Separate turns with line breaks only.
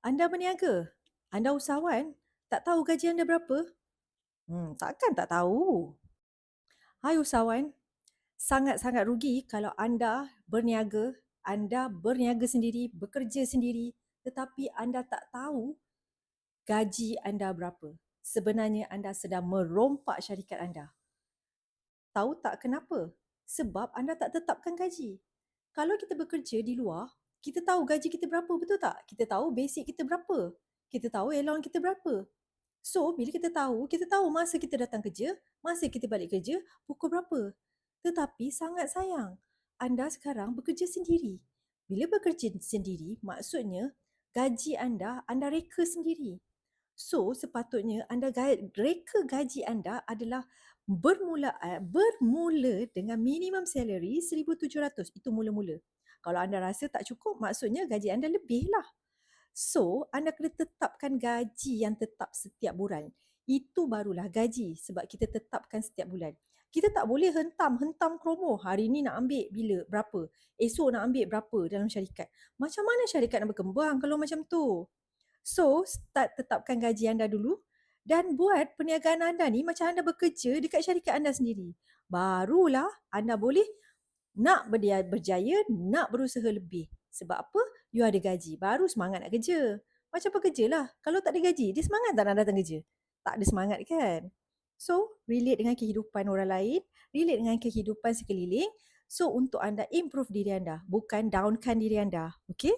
Anda berniaga? Anda usahawan? Tak tahu gaji anda berapa? Takkan tak tahu. Hai usahawan, sangat-sangat rugi kalau anda berniaga sendiri, bekerja sendiri, tetapi anda tak tahu gaji anda berapa. Sebenarnya anda sedang merompak syarikat anda. Tahu tak kenapa? Sebab anda tak tetapkan gaji. Kalau kita bekerja di luar, kita tahu gaji kita berapa, betul tak? Kita tahu basic kita berapa. Kita tahu allowance kita berapa. So, bila kita tahu masa kita datang kerja, masa kita balik kerja, pukul berapa. Tetapi sangat sayang, anda sekarang bekerja sendiri. Bila bekerja sendiri, maksudnya gaji anda reka sendiri. So, sepatutnya anda reka gaji anda adalah bermula dengan minimum salary 1,700. Itu mula-mula. Kalau anda rasa tak cukup, maksudnya gaji anda lebih lah. So, anda kena tetapkan gaji yang tetap setiap bulan. Itu barulah gaji sebab kita tetapkan setiap bulan. Kita tak boleh hentam promo. Hari ni nak ambil bila, berapa. Esok nak ambil berapa dalam syarikat. Macam mana syarikat nak berkembang kalau macam tu? So, tetapkan gaji anda dulu dan buat perniagaan anda ni macam anda bekerja dekat syarikat anda sendiri. Barulah anda boleh nak berjaya, nak berusaha lebih. Sebab apa? You ada gaji. Baru semangat nak kerja. Macam pekerja lah. Kalau tak ada gaji, dia semangat tak nak datang kerja? Tak ada semangat kan? So, relate dengan kehidupan orang lain, relate dengan kehidupan sekeliling. So, untuk anda improve diri anda, bukan downkan diri anda. Okay?